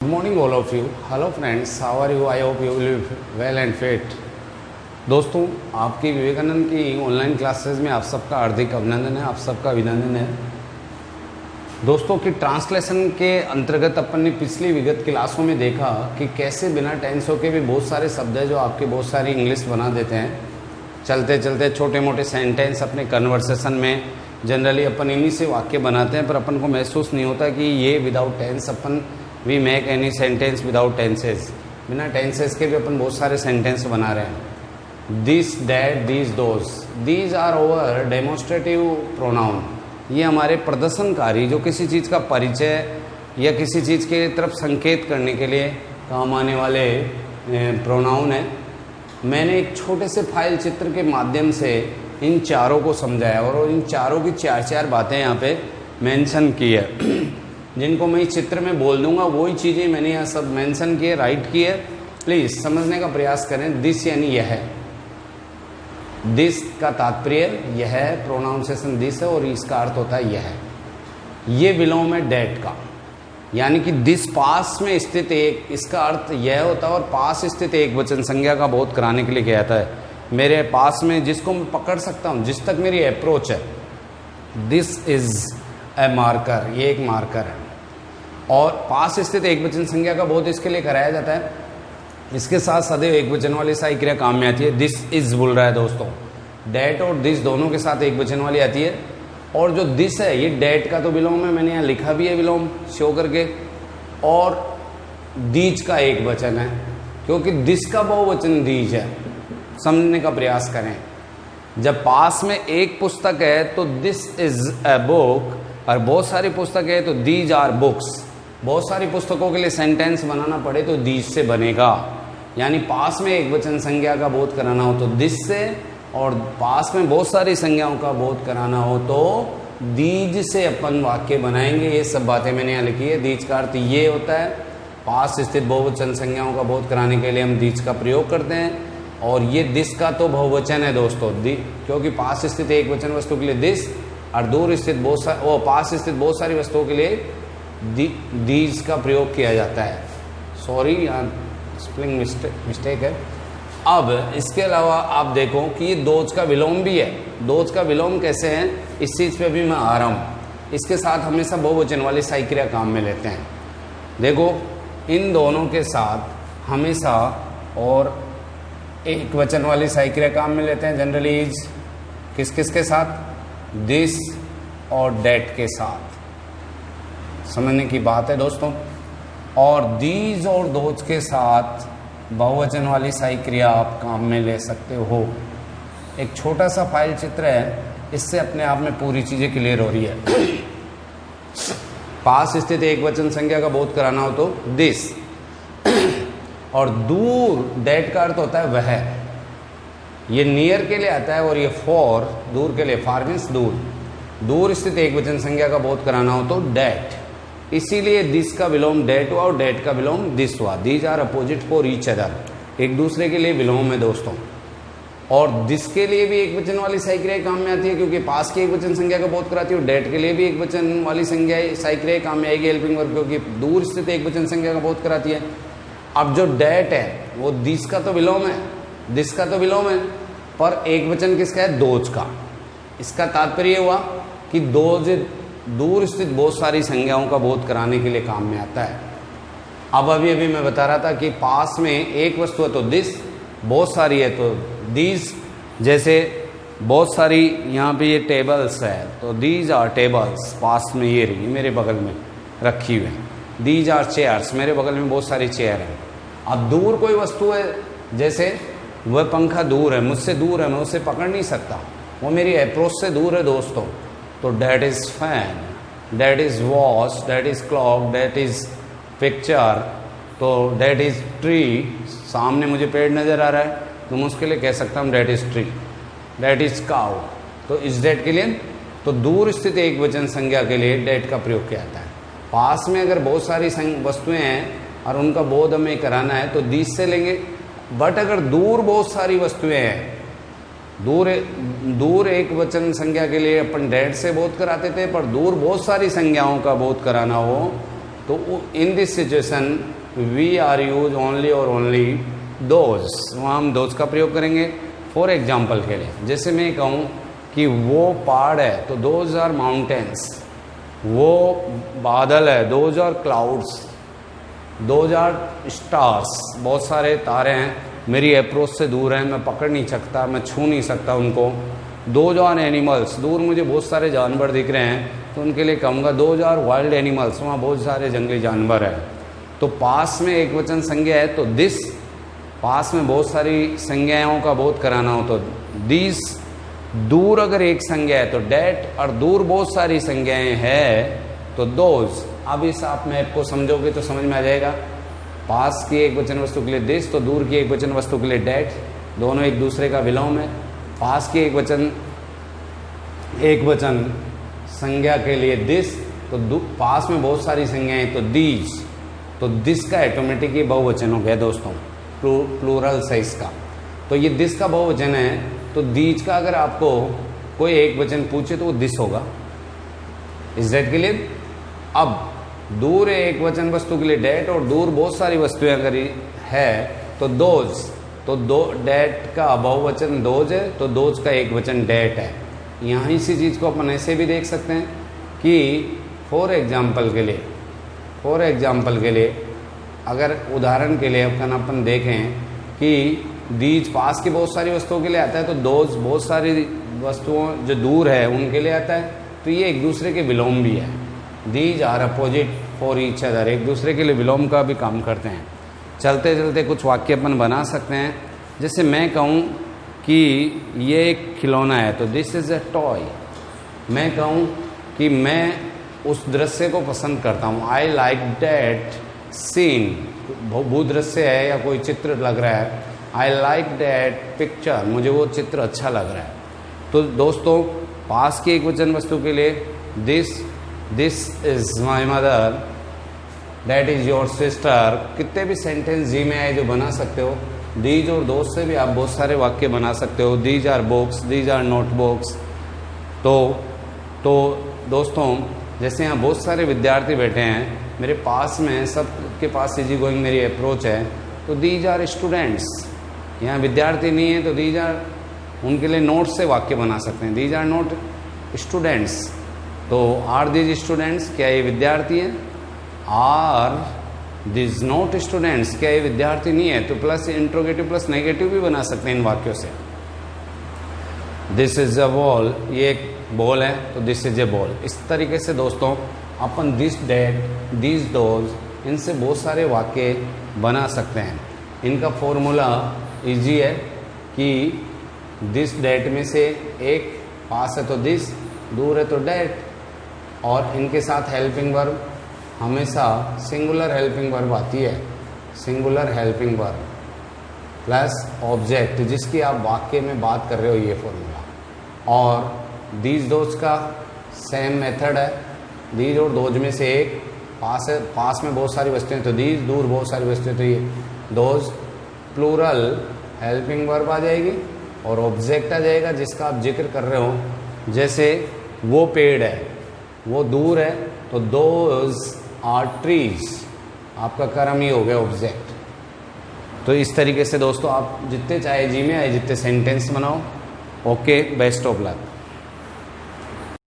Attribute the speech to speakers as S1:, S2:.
S1: morning all of you. Hello friends, how are you? I hope you will be well and fit. दोस्तों, आपकी विवेकानंद की online classes में आप सबका हार्दिक अभिनंदन है, आप सबका अभिनंदन है। दोस्तों की ट्रांसलेशन के अंतर्गत अपन ने पिछली विगत क्लासों में देखा कि कैसे बिना टेंस होके भी बहुत सारे शब्द है जो आपके बहुत सारी इंग्लिश बना देते हैं। चलते चलते छोटे मोटे सेंटेंस अपने कन्वर्सेशन में जनरली अपन इन्हीं से वाक्य बनाते हैं, पर अपन को महसूस नहीं होता कि ये विदाउट टेंस अपन we make any sentence without tenses, बिना टेंसेस के भी अपन बहुत सारे सेंटेंस बना रहे हैं। This, that, these, those, these are over demonstrative pronoun. ये हमारे प्रदर्शनकारी जो किसी चीज़ का परिचय या किसी चीज़ के तरफ संकेत करने के लिए काम आने वाले प्रोनाउन है। मैंने एक छोटे से फाइल चित्र के माध्यम से इन चारों को समझाया और इन चारों की चार चार बातें यहाँ पे मेंशन की है, जिनको मैं इस चित्र में बोल दूंगा। वही चीज़ें मैंने यहाँ सब मेंशन की है, राइट की है। प्लीज़ समझने का प्रयास करें। दिस यानी यह, दिस का तात्पर्य यह है, प्रोनाउंसिएशन दिस है और इसका अर्थ होता है यह। ये विलोम है डेट का, यानी कि दिस पास में स्थित एक, इसका अर्थ यह होता है। और पास स्थित एक वचन संज्ञा का बोध कराने के लिए कहता है मेरे पास में जिसको मैं पकड़ सकता हूँ, जिस तक मेरी अप्रोच है। दिस इज ए मार्कर, ये एक मार्कर है। और पास स्थित एक वचन संज्ञा का बोध इसके लिए कराया जाता है, इसके साथ सदैव एक वचन वाली साई क्रिया काम में आती है। दिस इज बोल रहा है दोस्तों, डैट और दिस दोनों के साथ एक वचन वाली आती है। और जो दिस है ये डैट का तो विलोम है, मैंने यहाँ लिखा भी है विलोम शो करके। और दीज का एक वचन है, क्योंकि दिस का बहुवचन दीज है। समझने का प्रयास करें। जब पास में एक पुस्तक है तो दिस इज ए बुक, और बहुत सारी पुस्तक है तो दीज आर बुक्स। बहुत सारी पुस्तकों के लिए सेंटेंस बनाना पड़े तो दीज से बनेगा, यानी पास में एक वचन संज्ञा का बोध कराना हो तो दिस से, और पास में बहुत सारी संज्ञाओं का बोध कराना हो तो दीज से अपन वाक्य बनाएंगे। ये सब बातें मैंने यहाँ लिखी है। दीज का अर्थ ये होता है, पास स्थित बहुवचन संज्ञाओं का बोध कराने के लिए हम दीज का प्रयोग करते हैं। और ये दिस का तो बहुवचन है दोस्तों, क्योंकि पास स्थित एक वचन वस्तु के लिए दिस, और दूर स्थित पास स्थित बहुत सारी वस्तुओं के लिए दीज का प्रयोग किया जाता है। सॉरी, यहाँ स्पेलिंग मिस्टेक है। अब इसके अलावा आप देखो कि ये दोज का विलोम भी है। दोज का विलोम कैसे है, इस चीज़ पे भी मैं आ रहा हूँ। इसके साथ हमेशा बहुवचन वाली साई क्रिया काम में लेते हैं। देखो, इन दोनों के साथ हमेशा और एक वचन वाली साई क्रिया काम में लेते हैं। जनरली इज किस किस के साथ, दिस और डेट के साथ। समझने की बात है दोस्तों। और दीज और दोज के साथ बहुवचन वाली साई क्रिया आप काम में ले सकते हो। एक छोटा सा फाइल चित्र है, इससे अपने आप में पूरी चीज़ें क्लियर हो रही है। पास स्थित एक वचन संज्ञा का बोध कराना हो तो दिस, और दूर डेट का अर्थ होता है वह। ये नियर के लिए आता है, और ये फॉर दूर के लिए, फार मीन्स दूर। दूर स्थित एक वचन संज्ञा का बोध कराना हो तो डेट। इसीलिए दिस का विलोम डेट हुआ और डेट का विलोम दिस हुआ। These are opposite for each other, एक दूसरे के लिए विलोम है दोस्तों। और दिस के लिए भी एक वचन वाली साई क्रिया काम में आती है, क्योंकि पास की एक वचन संज्ञा का बोध कराती है। और डेट के लिए भी एक वचन वाली संज्ञा साई क्रिया काम में आएगी, हेल्पिंग वर्ब, क्योंकि दूर स्थित एक वचन संज्ञा का बोध कराती है। अब जो डेट है वो दिस का तो विलोम है, दिस का तो विलोम है, पर एक वचन किसका है, दोज का। इसका तात्पर्य हुआ कि दोज दूर स्थित बहुत सारी संज्ञाओं का बोध कराने के लिए काम में आता है। अब अभी मैं बता रहा था कि पास में एक वस्तु है तो दिस, बहुत सारी है तो दीज। जैसे बहुत सारी यहाँ पे ये टेबल्स है तो दीज आर टेबल्स। पास में ये रही मेरे बगल में रखी हुई है। दीज आर चेयर्स, मेरे बगल में बहुत सारी चेयर हैं। अब दूर कोई वस्तु है, जैसे वह पंखा दूर है, मुझसे दूर है, मैं उसे पकड़ नहीं सकता, वो मेरी अप्रोच से दूर है दोस्तों। तो that is fan, that is watch, that is clock, that is picture, तो डैट इज़ ट्री। सामने मुझे पेड़ नज़र आ रहा है तो मैं उसके लिए कह सकता हूँ that is tree. That is cow, तो इस डेट के लिए तो दूर स्थित एक वचन संज्ञा के लिए डेट का प्रयोग किया जाता है। पास में अगर बहुत सारी वस्तुएं हैं और उनका बोध हमें कराना है तो दीज से लेंगे। बट अगर दूर बहुत सारी वस्तुएं हैं, दूर एक वचन संज्ञा के लिए अपन डेट से बोध कराते थे, पर दूर बहुत सारी संज्ञाओं का बोध कराना हो तो in this situation we are use only और ओनली दोज, वहाँ हम दोज का प्रयोग करेंगे। फॉर एग्जाम्पल के लिए जैसे मैं कहूँ कि वो पहाड़ है तो दोज आर माउंटेन्स, वो बादल है those are clouds, those are stars, बहुत सारे तारे हैं, मेरी अप्रोच से दूर हैं, मैं पकड़ नहीं सकता, मैं छू नहीं सकता उनको। दोज आर एनिमल्स, दूर मुझे बहुत सारे जानवर दिख रहे हैं तो उनके लिए कहूँगा दोज आर वाइल्ड एनिमल्स, वहाँ बहुत सारे जंगली जानवर हैं। तो पास में एक वचन संज्ञा है तो दिस, पास में बहुत सारी संज्ञाओं का बोध कराना हो तो दिस, दूर अगर एक संज्ञा है तो डैट, और दूर बहुत सारी संज्ञाएं हैं तो दोज। अब इस आप मैप को समझोगे तो समझ में आ जाएगा। पास की एक वचन वस्तु के लिए दिस तो दूर की एक वचन वस्तु के लिए डैट, दोनों एक दूसरे का विलोम है। पास की एक वचन संज्ञा के लिए दिस तो पास में बहुत सारी संज्ञाएं तो दीज, तो दिस का ऑटोमेटिक ये बहुवचन हो गया दोस्तों, प्लूरल है इसका। तो ये दिस का बहुवचन है तो दीज का अगर आपको कोई एक वचन पूछे तो वो दिस होगा। Is that clear? अब दूर एक वचन वस्तु के लिए डैट और दूर बहुत सारी वस्तुएं अगर है तो दोज, तो दो डैट का बहुवचन दोज है तो दोज का एक वचन डैट है। यहाँ इसी चीज़ को अपन ऐसे भी देख सकते हैं कि फॉर एग्जाम्पल के लिए अगर उदाहरण के लिए अपन देखें कि दीज पास की बहुत सारी वस्तुओं के लिए आता है तो दोज बहुत सारी वस्तुओं जो दूर है उनके लिए आता है, तो ये एक दूसरे के विलोम भी है। These are opposite for each other, एक दूसरे के लिए विलोम का भी काम करते हैं। चलते चलते कुछ वाक्य अपन बना सकते हैं। जैसे मैं कहूँ कि ये एक खिलौना है तो दिस इज़ अ टॉय। मैं कहूँ कि मैं उस दृश्य को पसंद करता हूँ, आई लाइक दैट सीन, भूदृश्य है या कोई चित्र लग रहा है, आई लाइक दैट पिक्चर, मुझे वो चित्र अच्छा लग रहा है। तो दोस्तों पास की एक वचन वस्तु के लिए this is my mother, that is your sister, कितने भी सेंटेंस जी में आए जो बना सकते हो। दीज और दोस्त से भी आप बहुत सारे वाक्य बना सकते हो। These are books, these are notebooks. तो दोस्तों जैसे यहाँ बहुत सारे विद्यार्थी बैठे हैं, मेरे पास में सबके पास इजी गोइंग मेरी अप्रोच है तो दीज आर स्टूडेंट्स। यहाँ विद्यार्थी नहीं है तो दीज आर, उनके लिए नोट्स से वाक्य बना सकते हैं। दीज आर नॉट स्टूडेंट्स, तो आर दीज स्टूडेंट्स, क्या ये विद्यार्थी हैं? आर दिस नॉट स्टूडेंट्स, क्या ये विद्यार्थी नहीं है? तो प्लस इंट्रोगेटिव प्लस नेगेटिव भी बना सकते हैं इन वाक्यों से। दिस इज अ बॉल, ये एक बॉल है तो दिस इज ए बॉल। इस तरीके से दोस्तों अपन दिस डैट, दिस दोज, इनसे बहुत सारे वाक्य बना सकते हैं। इनका फॉर्मूला इजी है कि दिस डैट में से एक पास है तो दिस, दूर है तो डैट, और इनके साथ हेल्पिंग वर्ब हमेशा सिंगुलर हेल्पिंग वर्ब आती है, singular helping verb plus object जिसकी आप वाक्य में बात कर रहे हो, ये फॉर्मूला। और दीज दोज का सेम मेथड है, दीज और दोज में से एक पास है, पास में बहुत सारी वस्तुएं तो दीज, दूर बहुत सारी वस्तुएं तो ये दोज, प्लूरल हेल्पिंग वर्ब आ जाएगी और ऑब्जेक्ट आ जाएगा जिसका आप जिक्र कर रहे हो। जैसे वो पेड़ है, वो दूर है तो दोज आर ट्रीज, आपका कर्म ही हो गया ऑब्जेक्ट। तो इस तरीके से दोस्तों आप जितने चाहे जी में आए जितने सेंटेंस बनाओ। Okay, best of luck.